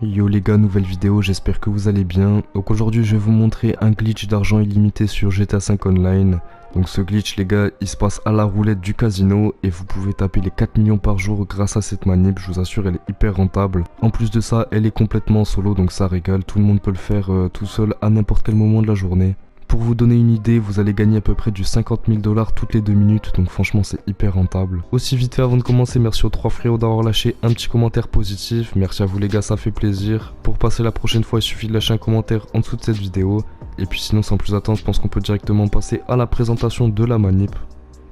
Yo les gars, nouvelle vidéo, j'espère que vous allez bien. Donc aujourd'hui je vais vous montrer un glitch d'argent illimité sur GTA 5 Online. Donc ce glitch les gars, il se passe à la roulette du casino et vous pouvez taper les 4 millions par jour grâce à cette manip. Je vous assure, elle est hyper rentable. En plus de ça, elle est complètement solo, donc ça régale. Tout le monde peut le faire tout seul à n'importe quel moment de la journée. Pour vous donner une idée, vous allez gagner à peu près du 50 000 $ toutes les 2 minutes, donc franchement c'est hyper rentable. Aussi vite fait avant de commencer, merci aux 3 frérots d'avoir lâché un petit commentaire positif, merci à vous les gars, ça fait plaisir. Pour passer la prochaine fois, il suffit de lâcher un commentaire en dessous de cette vidéo. Et puis sinon sans plus attendre, je pense qu'on peut directement passer à la présentation de la manip.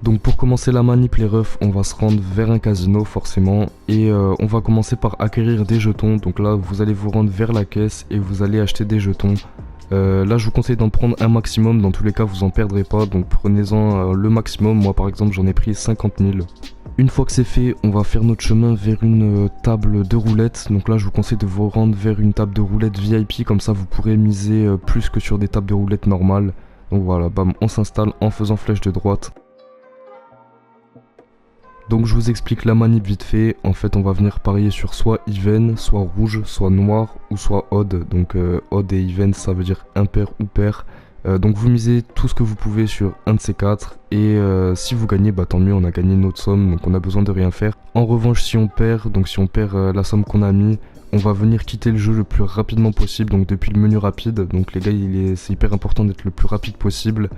Donc pour commencer la manip les refs, on va se rendre vers un casino forcément et on va commencer par acquérir des jetons. Donc là vous allez vous rendre vers la caisse et vous allez acheter des jetons. Là je vous conseille d'en prendre un maximum, dans tous les cas vous en perdrez pas, donc prenez-en le maximum. Moi par exemple j'en ai pris 50 000. Une fois que c'est fait, on va faire notre chemin vers une table de roulette. Donc là je vous conseille de vous rendre vers une table de roulette VIP, comme ça vous pourrez miser plus que sur des tables de roulette normales. Donc voilà, bam, on s'installe en faisant flèche de droite. Donc je vous explique la manip vite fait. En fait on va venir parier sur soit even, soit rouge, soit noir ou soit odd. Donc odd et even ça veut dire impair ou pair. Donc vous misez tout ce que vous pouvez sur un de ces quatre. Et si vous gagnez, bah tant mieux, on a gagné notre somme, donc on a besoin de rien faire. En revanche si on perd, donc si on perd la somme qu'on a mis, on va venir quitter le jeu le plus rapidement possible. Donc depuis le menu rapide. Donc les gars c'est hyper important d'être le plus rapide possible.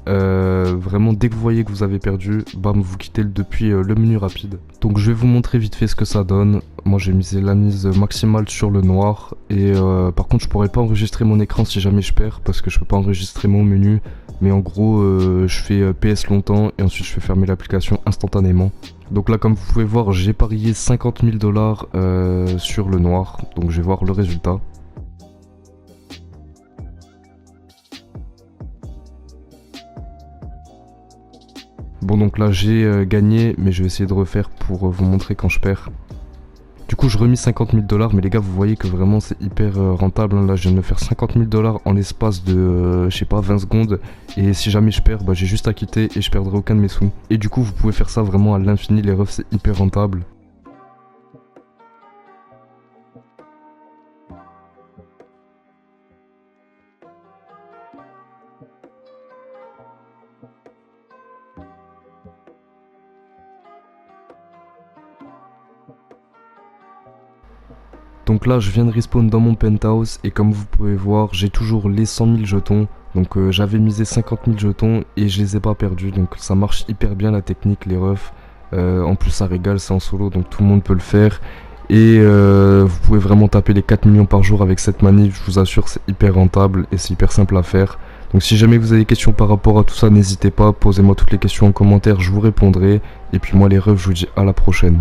Vraiment dès que vous voyez que vous avez perdu, bam, vous quittez depuis le menu rapide. Donc je vais vous montrer vite fait ce que ça donne. Moi j'ai misé la mise maximale sur le noir et par contre je pourrais pas enregistrer mon écran si jamais je perds parce que je peux pas enregistrer mon menu. Mais en gros je fais PS longtemps et ensuite je fais fermer l'application instantanément. Donc là comme vous pouvez voir j'ai parié 50 000 $ sur le noir, donc je vais voir le résultat. Bon donc là j'ai gagné, mais je vais essayer de refaire pour vous montrer quand je perds. Du coup je remis 50 000 $, mais les gars vous voyez que vraiment c'est hyper rentable, hein. Là je viens de me faire 50 000 $ en l'espace de je sais pas 20 secondes. Et si jamais je perds, bah j'ai juste à quitter et je perdrai aucun de mes sous. Et du coup vous pouvez faire ça vraiment à l'infini les refs, c'est hyper rentable. Donc là je viens de respawn dans mon penthouse et comme vous pouvez voir j'ai toujours les 100 000 jetons. Donc j'avais misé 50 000 jetons et je les ai pas perdus, donc ça marche hyper bien la technique les refs. En plus ça régale, c'est en solo donc tout le monde peut le faire. Et vous pouvez vraiment taper les 4 millions par jour avec cette manip, je vous assure c'est hyper rentable et c'est hyper simple à faire. Donc si jamais vous avez des questions par rapport à tout ça, n'hésitez pas, posez-moi toutes les questions en commentaire, je vous répondrai. Et puis moi les refs, je vous dis à la prochaine.